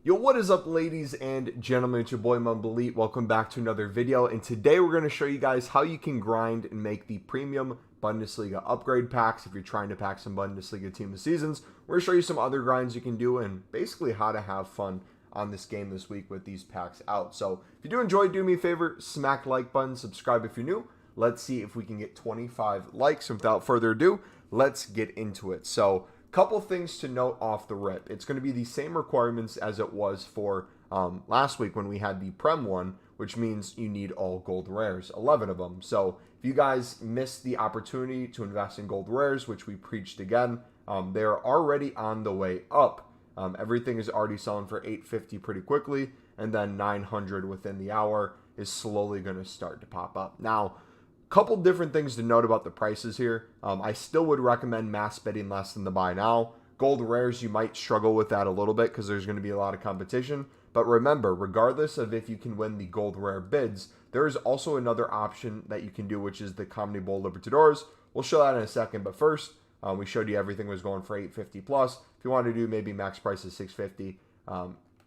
Yo, what is up, ladies and gentlemen? It's your boy MumboElite. Welcome back to another video, and today we're going to show you guys how you can grind and make the premium Bundesliga upgrade packs if you're trying to pack some Bundesliga team of seasons. We're going to show you some other grinds you can do and basically how to have fun on this game this week with these packs out. So if you do enjoy, do me a favor, smack the like button, subscribe if you're new. Let's see if we can get 25 likes. And without further ado, let's get into it. So couple things to note off the rip. It's going to be the same requirements as it was for last week when we had the Prem one, which means you need all gold rares, 11 of them. So if you guys missed the opportunity to invest in gold rares, which we preached again, they're already on the way up. Everything is already selling for $850 pretty quickly, and then $900 within the hour is slowly going to start to pop up. Now, couple different things to note about the prices here. I still would recommend mass bidding less than the buy now. Gold rares, you might struggle with that a little bit because there's going to be a lot of competition. But remember, regardless of if you can win the gold rare bids, there is also another option that you can do, which is the Comedy Bowl Libertadores. We'll show that in a second. But first, we showed you everything was going for $850 plus. If you want to do maybe max price is $650,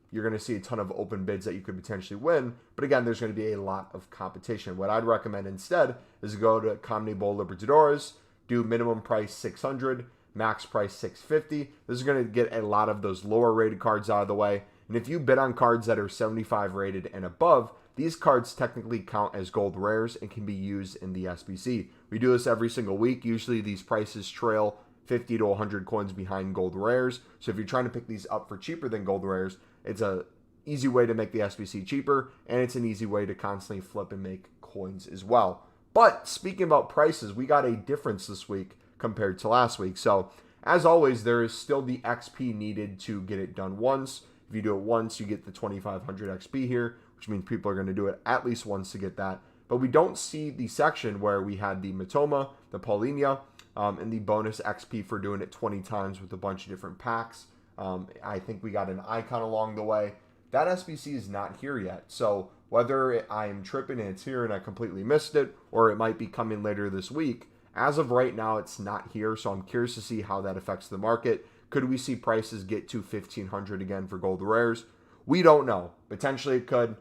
you're going to see a ton of open bids that you could potentially win. But again, there's going to be a lot of competition. What I'd recommend instead is go to Comedy Bowl Libertadores, do minimum price $600, max price $650. This is going to get a lot of those lower rated cards out of the way. And if you bid on cards that are 75 rated and above, these cards technically count as gold rares and can be used in the SBC. We do this every single week. Usually these prices trail 50 to 100 coins behind gold rares. So if you're trying to pick these up for cheaper than gold rares, it's a easy way to make the SBC cheaper, and it's an easy way to constantly flip and make coins as well. But speaking about prices, we got a difference this week compared to last week. So as always, there is still the XP needed to get it done once. If you do it once, you get the 2500 XP here, which means people are going to do it at least once to get that. But we don't see the section where we had the Matoma, the Paulinho, and the bonus XP for doing it 20 times with a bunch of different packs. I think we got an icon along the way. That SBC is not here yet. So whether I'm tripping and it's here and I completely missed it, or it might be coming later this week, as of right now, it's not here. So I'm curious to see how that affects the market. Could we see prices get to $1,500 again for gold rares? We don't know. Potentially it could.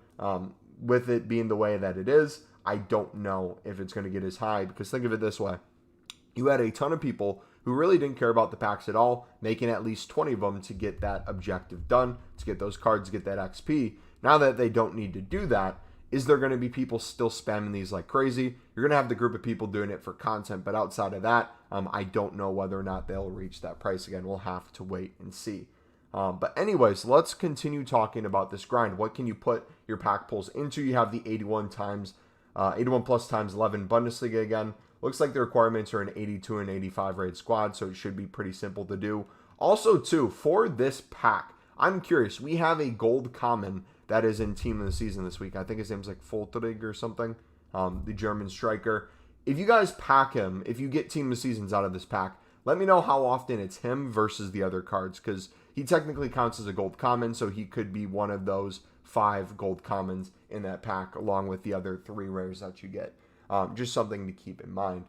With it being the way that it is, I don't know if it's going to get as high, because think of it this way. You had a ton of people who really didn't care about the packs at all, making at least 20 of them to get that objective done, to get those cards, get that XP. Now that they don't need to do that, is there going to be people still spamming these like crazy? You're going to have the group of people doing it for content, but outside of that, I don't know whether or not they'll reach that price again. We'll have to wait and see. But anyways, let's continue talking about this grind. What can you put your pack pulls into? You have the 81 plus times 11 Bundesliga again. Looks like the requirements are an 82 and 85 rated squad, so it should be pretty simple to do. Also, too, for this pack, I'm curious. We have a gold common that is in Team of the Season this week. I think his name's like Foltering or something, the German striker. If you guys pack him, if you get Team of the Seasons out of this pack, let me know how often it's him versus the other cards, because he technically counts as a gold common, so he could be one of those 5 gold commons in that pack, along with the other 3 rares that you get. Just something to keep in mind.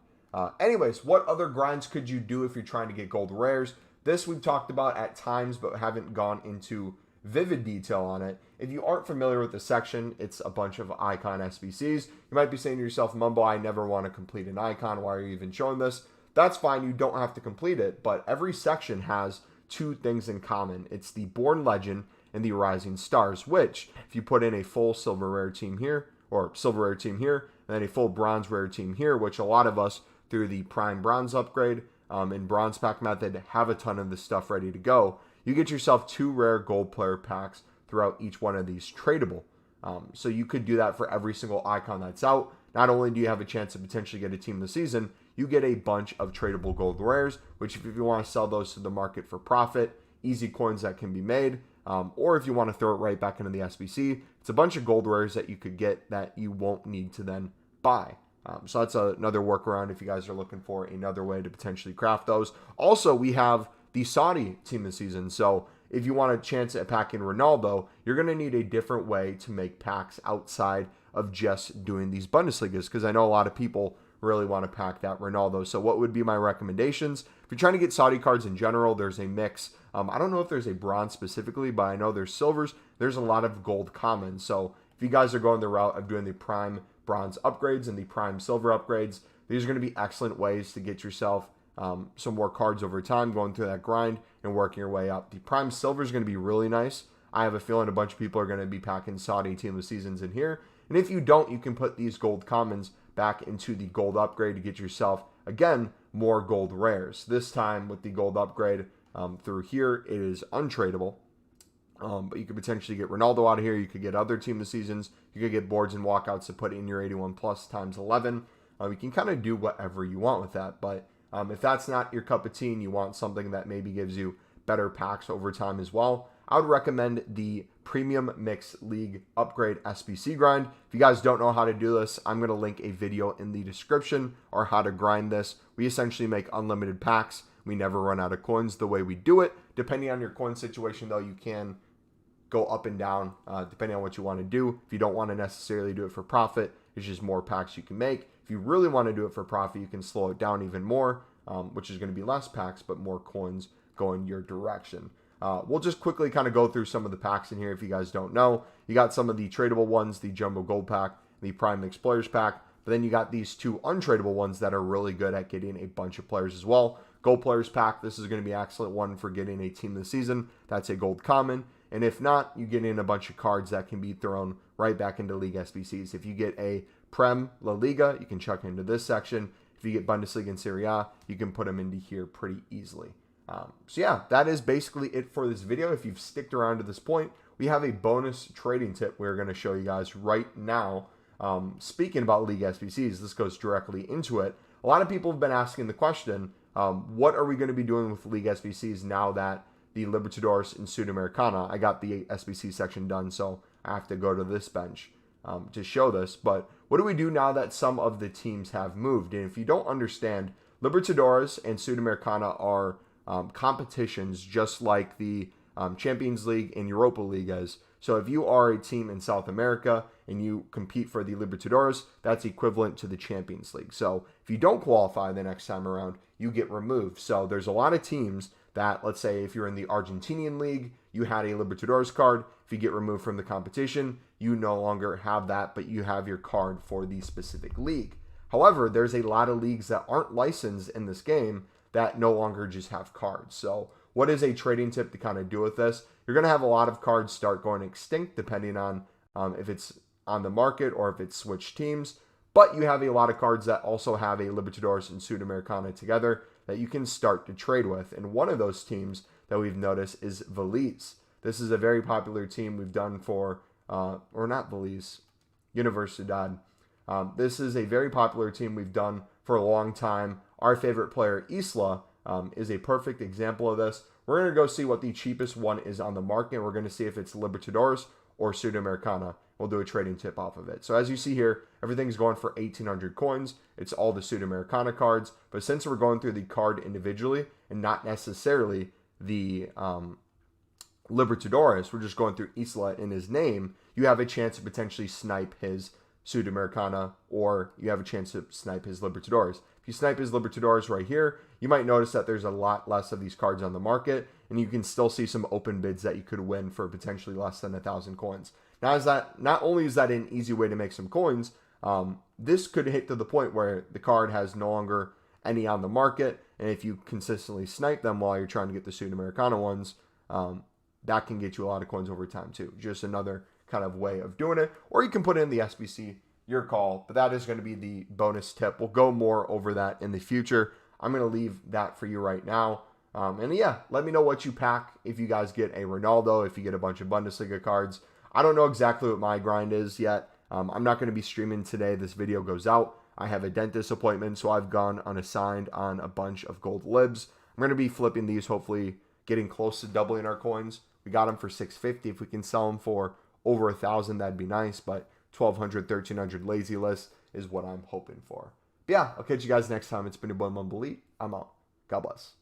Anyways, what other grinds could you do if you're trying to get gold rares? This we've talked about at times, but haven't gone into vivid detail on it. If you aren't familiar with the section, it's a bunch of icon SBCs. You might be saying to yourself, Mumbo, I never want to complete an icon. Why are you even showing this? That's fine. You don't have to complete it, but every section has 2 things in common. It's the Born Legend and the Rising Stars, which if you put in a full silver rare team here, or silver rare team here, and then a full bronze rare team here, which a lot of us through the prime bronze upgrade and bronze pack method have a ton of this stuff ready to go. You get yourself 2 rare gold player packs throughout each one of these tradable. So you could do that for every single icon that's out. Not only do you have a chance to potentially get a team of the season, you get a bunch of tradable gold rares, which if you want to sell those to the market for profit, easy coins that can be made. Or if you want to throw it right back into the SBC, it's a bunch of gold rares that you could get that you won't need to then buy. So that's another workaround if you guys are looking for another way to potentially craft those. Also, we have the Saudi team this season. So if you want a chance at packing Ronaldo, you're going to need a different way to make packs outside of just doing these Bundesligas, because I know a lot of people really want to pack that Ronaldo. So what would be my recommendations? If you're trying to get Saudi cards in general, there's a mix. I don't know if there's a bronze specifically, but I know there's silvers. There's a lot of gold commons. So if you guys are going the route of doing the prime bronze upgrades and the prime silver upgrades, these are going to be excellent ways to get yourself some more cards over time, going through that grind and working your way up. The prime silver is going to be really nice. I have a feeling a bunch of people are going to be packing Saudi Team of Seasons in here. And if you don't, you can put these gold commons back into the gold upgrade to get yourself, again, more gold rares. This time with the gold upgrade through here, it is untradeable. But you could potentially get Ronaldo out of here. You could get other Team of the Seasons. You could get boards and walkouts to put in your 81 plus times 11. You can kind of do whatever you want with that. But if that's not your cup of tea and you want something that maybe gives you better packs over time as well, I would recommend the Premium Mixed League Upgrade SBC grind. If you guys don't know how to do this, I'm going to link a video in the description or how to grind this. We essentially make unlimited packs. We never run out of coins the way we do it. Depending on your coin situation, though, you can go up and down depending on what you want to do. If you don't want to necessarily do it for profit, it's just more packs you can make. If you really want to do it for profit, you can slow it down even more, which is going to be less packs, but more coins going your direction. We'll just quickly kind of go through some of the packs in here if you guys don't know. You got some of the tradable ones, the Jumbo Gold Pack, the Prime Mixed Players Pack, but then you got these two untradeable ones that are really good at getting a bunch of players as well. Gold Players Pack, this is going to be an excellent one for getting a Team of the Season. That's a gold common. And if not, you get in a bunch of cards that can be thrown right back into League SBCs. If you get a Prem La Liga, you can chuck into this section. If you get Bundesliga and Serie A, you can put them into here pretty easily. So yeah, that is basically it for this video. If you've sticked around to this point, we have a bonus trading tip we're going to show you guys right now. Speaking about League SBCs, this goes directly into it. A lot of people have been asking the question, what are we going to be doing with League SBCs now that the Libertadores and Sudamericana, I got the SBC section done, so I have to go to this bench to show this. But what do we do now that some of the teams have moved? And if you don't understand, Libertadores and Sudamericana are competitions just like the Champions League and Europa League is. So if you are a team in South America and you compete for the Libertadores, that's equivalent to the Champions League. So if you don't qualify the next time around, you get removed. So there's a lot of teams that, let's say if you're in the Argentinian league, you had a Libertadores card. If you get removed from the competition, you no longer have that, but you have your card for the specific league. However, there's a lot of leagues that aren't licensed in this game that no longer just have cards. So what is a trading tip to kind of do with this? You're going to have a lot of cards start going extinct depending on if it's on the market or if it's switched teams. But you have a lot of cards that also have a Libertadores and Sudamericana together that you can start to trade with. And one of those teams that we've noticed is Valise. This is a very popular team we've done for, or not Valise, Universidad. This is a very popular team we've done for a long time. Our favorite player, Isla, is a perfect example of this. We're going to go see what the cheapest one is on the market. We're going to see if it's Libertadores or Sudamericana. We'll do a trading tip off of it. So as you see here, everything's going for 1,800 coins. It's all the Sudamericana cards. But since we're going through the card individually and not necessarily the Libertadores, we're just going through Isla in his name, you have a chance to potentially snipe his Sudamericana, or you have a chance to snipe his Libertadores. If you snipe his Libertadores right here, you might notice that there's a lot less of these cards on the market, and you can still see some open bids that you could win for potentially less than 1,000 coins. Now, not only is that an easy way to make some coins, this could hit to the point where the card has no longer any on the market, and if you consistently snipe them while you're trying to get the Sudamericana ones, that can get you a lot of coins over time too. Just another kind of way of doing it. Or you can put in the SBC, your call, but that is going to be the bonus tip. We'll go more over that in the future. I'm going to leave that for you right now. And yeah, let me know what you pack if you guys get a Ronaldo, if you get a bunch of Bundesliga cards. I don't know exactly what my grind is yet. I'm not going to be streaming today. This video goes out. I have a dentist appointment, so I've gone unassigned on a bunch of gold libs. I'm going to be flipping these, hopefully getting close to doubling our coins. We got them for 650. If we can sell them for over 1,000, that'd be nice, but 1,200, 1,300 lazy list is what I'm hoping for. But yeah, I'll catch you guys next time. It's been your boy MumboElite. I'm out. God bless.